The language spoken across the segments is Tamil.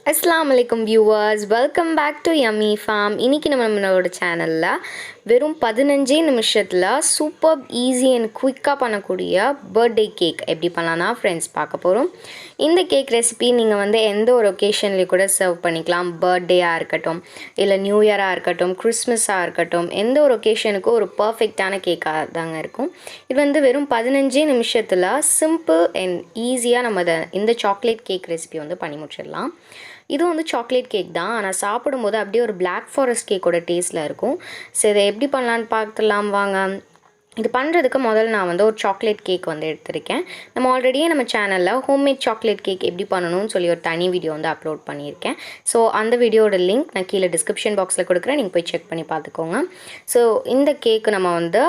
அஸ்ஸலாமு அலைக்கும் viewers, welcome back to Yummy Farm. இன்றைக்கி நம்மளோட சேனலில் வெறும் 15 நிமிஷத்தில் சூப்பர் ஈஸி அண்ட் குயிக்காக பண்ணக்கூடிய பர்த்டே கேக் எப்படி பண்ணலான்னா ஃப்ரெண்ட்ஸ் பார்க்க போகிறோம். இந்த கேக் ரெசிபி நீங்கள் வந்து எந்த ஒரு ஒகேஷன்லேயும் கூட சர்வ் பண்ணிக்கலாம். பர்த்டேயாக இருக்கட்டும், இல்லை நியூ இயராக இருக்கட்டும், கிறிஸ்மஸாக இருக்கட்டும், எந்த ஒரு ஒகேஷனுக்கும் ஒரு பர்ஃபெக்டான கேக்காக தாங்க இருக்கும். இது வந்து வெறும் 15 நிமிஷத்தில் சிம்பிள் அண்ட் ஈஸியாக நம்ம இந்த சாக்லேட் கேக் ரெசிபி வந்து பண்ணி முடிச்சிடலாம். இது வந்து சாக்லேட் கேக் தான், ஆனால் சாப்பிடும்போது அப்படியே ஒரு பிளாக் ஃபாரஸ்ட் கேக்கோட டேஸ்ட்டில் இருக்கும். ஸோ இதை எப்படி பண்ணலான்னு பார்த்துலாம் வாங்க. இது பண்ணுறதுக்கு முதல்ல நான் வந்து ஒரு சாக்லேட் கேக் வந்து எடுத்திருக்கேன். நம்ம ஆல்ரெடியே நம்ம சேனலில் ஹோம்மேட் சாக்லேட் கேக் எப்படி பண்ணணும்னு சொல்லி ஒரு தனி வீடியோ வந்து அப்லோட் பண்ணியிருக்கேன். ஸோ அந்த வீடியோட லிங்க் நான் கீழே டிஸ்கிரிப்ஷன் பாக்ஸில் கொடுக்குறேன், நீங்கள் போய் செக் பண்ணி பார்த்துக்கோங்க. ஸோ இந்த கேக்கு நம்ம வந்து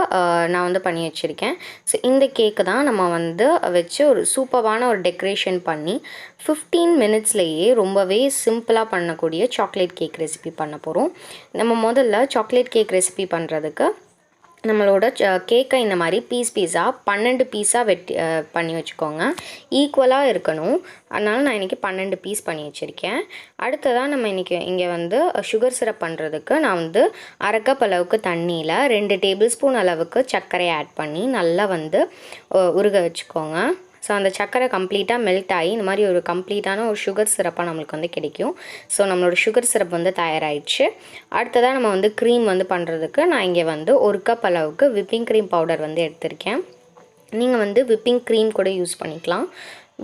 நான் வந்து பண்ணி வச்சுருக்கேன். ஸோ இந்த கேக்கு தான் நம்ம வந்து வச்சு ஒரு சூப்பரான ஒரு டெக்கரேஷன் பண்ணி 15 மினிட்ஸ்லேயே ரொம்பவே சிம்பிளாக பண்ணக்கூடிய சாக்லேட் கேக் ரெசிபி பண்ண போகிறோம். நம்ம முதல்ல சாக்லேட் கேக் ரெசிபி பண்ணுறதுக்கு நம்மளோட கேக்கை இந்த மாதிரி பீஸாக 12 பீஸாக பண்ணி வச்சுக்கோங்க. ஈக்குவலாக இருக்கணும். அதனால் நான் இன்றைக்கி 12 பீஸ் பண்ணி வச்சுருக்கேன். அடுத்ததாக நம்ம இங்கே வந்து சுகர் சிரப் பண்ணுறதுக்கு நான் வந்து 1/2 கப் அளவுக்கு தண்ணியில் 2 டேபிள் ஸ்பூன் அளவுக்கு சர்க்கரை ஆட் பண்ணி நல்லா வந்து உருக வச்சுக்கோங்க. ஸோ அந்த சர்க்கரை கம்ப்ளீட்டாக மெல்ட் ஆகி இந்த மாதிரி ஒரு கம்ப்ளீட்டான ஒரு சுகர் சிரப்பாக நம்மளுக்கு வந்து கிடைக்கும். ஸோ நம்மளோட சுகர் சிரப் வந்து தயாராகிடுச்சு. அடுத்ததாக நம்ம வந்து க்ரீம் வந்து பண்ணுறதுக்கு நான் இங்கே வந்து 1 கப் அளவுக்கு விப்பிங் க்ரீம் பவுடர் வந்து எடுத்திருக்கேன். நீங்கள் வந்து விப்பிங் க்ரீம் கூட யூஸ் பண்ணிக்கலாம்.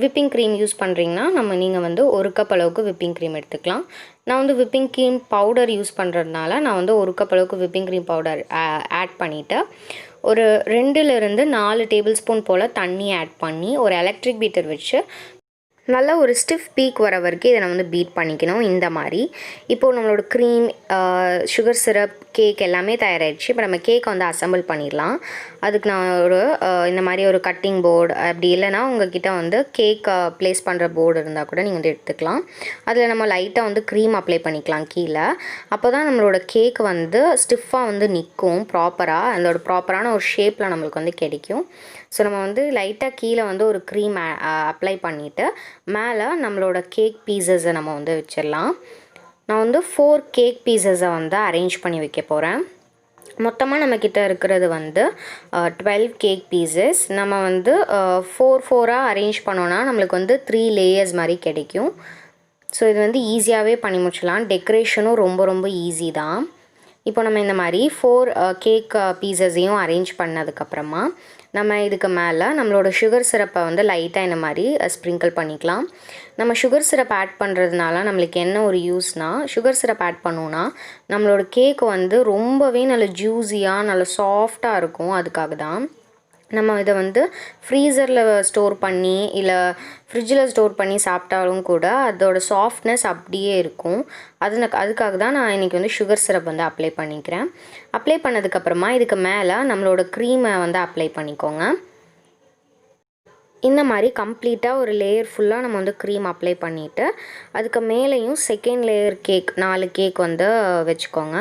விப்பிங் க்ரீம் யூஸ் பண்ணுறீங்கன்னா நீங்கள் வந்து 1 கப் அளவுக்கு விப்பிங் க்ரீம் எடுத்துக்கலாம். நான் வந்து விப்பிங் க்ரீம் பவுடர் யூஸ் பண்ணுறதுனால நான் வந்து 1 கப் அளவுக்கு விப்பிங் க்ரீம் பவுடர் ஆட் பண்ணிவிட்டு ஒரு 2லிருந்து 4 டேபிள் ஸ்பூன் போல் தண்ணி ஆட் பண்ணி ஒரு எலக்ட்ரிக் பீட்டர் வச்சு நல்லா ஒரு ஸ்டிஃப் பீக் வர வரைக்கும் இதை நம்ம வந்து பீட் பண்ணிக்கணும். இந்த மாதிரி இப்போது நம்மளோட க்ரீம், சுகர் சிரப், கேக் எல்லாமே தயாராகிடுச்சு. இப்போ நம்ம கேக்கை வந்து அசம்பிள் பண்ணிடலாம். அதுக்கு நான் ஒரு இந்த மாதிரி ஒரு கட்டிங் போர்டு, அப்படி இல்லைனா உங்கள்கிட்ட வந்து கேக் ப்ளேஸ் பண்ணுற போர்டு இருந்தால் கூட நீங்கள் வந்து எடுத்துக்கலாம். அதில் நம்ம லைட்டாக வந்து க்ரீம் அப்ளை பண்ணிக்கலாம் கீழே. அப்போ தான் நம்மளோட கேக் வந்து ஸ்டிஃபாக வந்து நிற்கும் ப்ராப்பராக, அதோட ப்ராப்பரான ஒரு ஷேப்பில் நம்மளுக்கு வந்து கிடைக்கும். ஸோ நம்ம வந்து லைட்டாக கீழே வந்து ஒரு க்ரீம் அப்ளை பண்ணிவிட்டு மேலே நம்மளோட கேக் பீசஸை நம்ம வந்து வச்சிடலாம். நான் வந்து 4 கேக் பீசஸை வந்து அரேஞ்ச் பண்ணி வைக்க போகிறேன். மொத்தமாக நம்மக்கிட்ட இருக்கிறது வந்து 12 கேக் பீசஸ். நம்ம வந்து 4 அரேஞ்ச் பண்ணோன்னா நம்மளுக்கு வந்து 3 லேயர்ஸ் மாதிரி கிடைக்கும். ஸோ இது வந்து ஈஸியாகவே பண்ணி முடிச்சலாம். டெக்கரேஷனும் ரொம்ப ஈஸி தான். இப்போ நம்ம இந்த மாதிரி 4 கேக் பீசஸையும் அரேஞ்ச் பண்ணதுக்கப்புறமா நம்ம இதுக்கு மேலே நம்மளோட சுகர் சிரப்பை வந்து லைட்டாக இந்த மாதிரி ஸ்ப்ரிங்கிள் பண்ணிக்கலாம். நம்ம சுகர் சிரப் ஆட் பண்ணுறதுனால நம்மளுக்கு என்ன ஒரு யூஸ்னால், சுகர் சிரப் ஆட் பண்ணோன்னா நம்மளோட கேக் வந்து ரொம்பவே நல்ல ஜூஸியாக நல்ல சாஃப்டாக இருக்கும். அதுக்காக தான் நம்ம இதை வந்து ஃப்ரீசரில் ஸ்டோர் பண்ணி இல்லை ஃப்ரிட்ஜில் ஸ்டோர் பண்ணி சாப்பிட்டாலும் கூட அதோட சாஃப்ட்னஸ் அப்படியே இருக்கும். அதுக்காக தான் நான் இன்றைக்கி வந்து சுகர் சிரப் வந்து அப்ளை பண்ணிக்கிறேன். அப்ளை பண்ணதுக்கப்புறமா இதுக்கு மேலே நம்மளோட க்ரீமை வந்து அப்ளை பண்ணிக்கோங்க. இந்த மாதிரி கம்ப்ளீட்டாக ஒரு லேயர் ஃபுல்லாக நம்ம வந்து க்ரீம் அப்ளை பண்ணிவிட்டு அதுக்கு மேலேயும் செகண்ட் லேயர் கேக் 4 கேக் வந்து வச்சுக்கோங்க.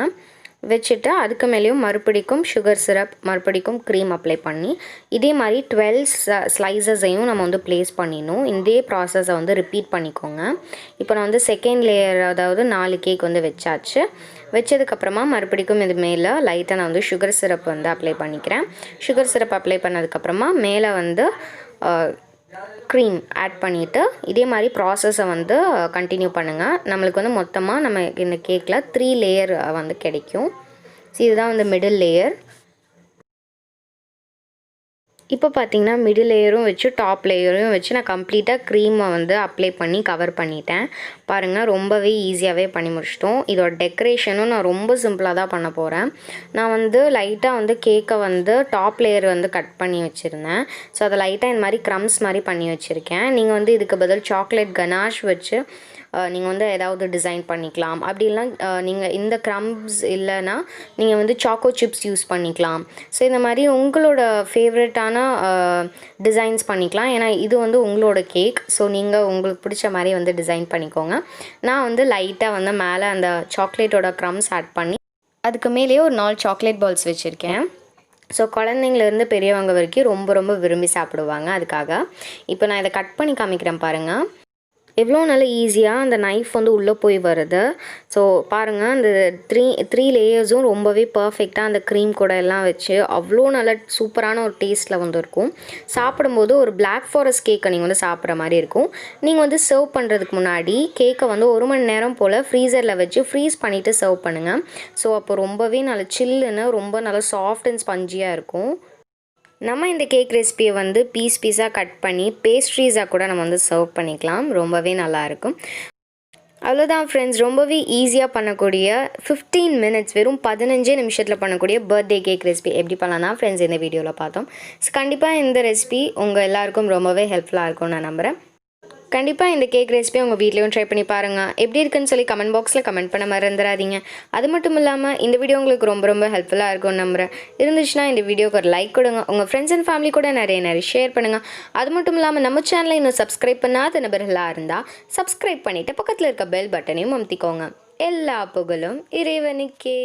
வச்சுட்டு அதுக்கு மேலேயும் மறுபடிக்கும் சுகர் சிரப், மறுபடிக்கும் க்ரீம் அப்ளை பண்ணி இதே மாதிரி 12 ஸ்லைசஸையும் நம்ம வந்து ப்ளேஸ் பண்ணிடணும். இதே ப்ராசஸை வந்து ரிப்பீட் பண்ணிக்கோங்க. இப்போ நான் வந்து செகண்ட் லேயர், அதாவது 4 கேக் வந்து வச்சாச்சு. வச்சதுக்கப்புறமா மறுபடிக்கும் இது மேலே லைட்டாக நான் வந்து சுகர் சிரப் வந்து அப்ளை பண்ணிக்கிறேன். சுகர் சிரப் அப்ளை பண்ணதுக்கப்புறமா மேலே வந்து க்ரீம் ஆட் பண்ணிவிட்டு இதே மாதிரி ப்ராசஸை வந்து கண்டினியூ பண்ணுங்கள். நம்மளுக்கு வந்து மொத்தமாக நம்ம இந்த கேக்கில் 3 லேயர் வந்து கிடைக்கும். ஸோ இதுதான் வந்து மிடில் லேயர். இப்போ பார்த்தீங்கன்னா மிடில் லேயரும் வச்சு டாப் லேயரும் வச்சு நான் கம்ப்ளீட்டாக க்ரீமை வந்து அப்ளை பண்ணி கவர் பண்ணிட்டேன். பாருங்கள், ரொம்பவே ஈஸியாகவே பண்ணி முடிச்சிட்டோம். இதோட டெக்கரேஷனும் நான் ரொம்ப சிம்பிளாக தான் பண்ண போகிறேன். நான் வந்து லைட்டாக வந்து கேக்கை வந்து டாப் லேயர் வந்து கட் பண்ணி வச்சுருந்தேன். ஸோ அதை லைட்டாக இந்த மாதிரி க்ரம்ஸ் மாதிரி பண்ணி வச்சுருக்கேன். நீங்கள் வந்து இதுக்கு பதில் சாக்லேட் கனாஷ் வச்சு நீங்கள் வந்து ஏதாவது டிசைன் பண்ணிக்கலாம். அப்படிலாம் நீங்கள் இந்த க்ரம்ஸ் இல்லைன்னா நீங்கள் வந்து சாக்கோ சிப்ஸ் யூஸ் பண்ணிக்கலாம். ஸோ இந்த மாதிரி உங்களோட ஃபேவரட்டான டிசைன்ஸ் பண்ணிக்கலாம். ஏன்னா இது வந்து உங்களோட கேக். ஸோ நீங்கள் உங்களுக்கு பிடிச்ச மாதிரி வந்து டிசைன் பண்ணிக்கோங்க. நான் வந்து லைட்டாக வந்து மேலே அந்த சாக்லேட்டோட க்ரம்ஸ் ஆட் பண்ணி அதுக்கு மேலேயே ஒரு 4 சாக்லேட் பால்ஸ் வச்சுருக்கேன். ஸோ குழந்தைங்கலேருந்து பெரியவங்க வரைக்கும் ரொம்ப விரும்பி சாப்பிடுவாங்க. அதுக்காக இப்போ நான் இதை கட் பண்ணி காமிக்கிறேன் பாருங்கள். எவ்வளோ நல்லா ஈஸியாக அந்த நைஃப் வந்து உள்ளே போய் வருது. ஸோ பாருங்கள், அந்த த்ரீ லேயர்ஸும் ரொம்பவே பர்ஃபெக்டாக அந்த க்ரீம் கூட எல்லாம் வச்சு அவ்வளோ நல்ல சூப்பரான ஒரு டேஸ்ட்டில் வந்து இருக்கும். சாப்பிடும்போது ஒரு பிளாக் ஃபாரஸ்ட் கேக்கை நீங்கள் வந்து சாப்பிட்ற மாதிரி இருக்கும். நீங்கள் வந்து சர்வ் பண்ணுறதுக்கு முன்னாடி கேக்கை வந்து 1 மணி நேரம் போல் ஃப்ரீசரில் வச்சு ஃப்ரீஸ் பண்ணிவிட்டு சர்வ் பண்ணுங்கள். ஸோ அப்போ ரொம்பவே நல்லா சில்லுன்னு ரொம்ப நல்லா சாஃப்ட் அண்ட் ஸ்பஞ்சியாக இருக்கும். நம்ம இந்த கேக் ரெசிபியை வந்து பீஸாக கட் பண்ணி பேஸ்ட்ரீஸாக கூட நம்ம வந்து சர்வ் பண்ணிக்கலாம். ரொம்பவே நல்லாயிருக்கும். அவ்வளோதான் ஃப்ரெண்ட்ஸ், ரொம்பவே ஈஸியாக பண்ணக்கூடிய 15 மினிட்ஸ், வெறும் 15 நிமிஷத்தில் பண்ணக்கூடிய பர்த்டே கேக் ரெசிபி எப்படி பண்ணலாம்னா ஃப்ரெண்ட்ஸ் இந்த வீடியோவில் பார்த்தோம். ஸோ கண்டிப்பாக இந்த ரெசிபி உங்கள் எல்லாருக்கும் ரொம்பவே ஹெல்ப்ஃபுல்லாக இருக்கும்னு நான் நம்புகிறேன். கண்டிப்பாக இந்த கேக் ரெசிபி உங்கள் வீட்லேயும் ட்ரை பண்ணி பாருங்கள். எப்படி இருக்குன்னு சொல்லி கமெண்ட் பாக்ஸில் கமெண்ட் பண்ண மறந்துடாதீங்க. அது மட்டும் இல்லாமல் இந்த வீடியோ உங்களுக்கு ரொம்ப ஹெல்ப்ஃபுல்லாக இருக்கும்னு நம்புகிறேன். இருந்துச்சுன்னா இந்த வீடியோக்கு ஒரு லைக் கொடுங்க. உங்கள் ஃப்ரெண்ட்ஸ் அண்ட் ஃபேமிலி கூட நிறைய ஷேர் பண்ணுங்கள். அது மட்டும் இல்லாமல் நம்ம சேனலை இன்னும் சப்ஸ்கிரைப் பண்ணாத நபர்களாக இருந்தால் சப்ஸ்கிரைப் பண்ணிவிட்டு பக்கத்தில் இருக்க பெல் பட்டனையும் அமுத்திக்கோங்க. எல்லா புகழும் இறைவனுக்கே.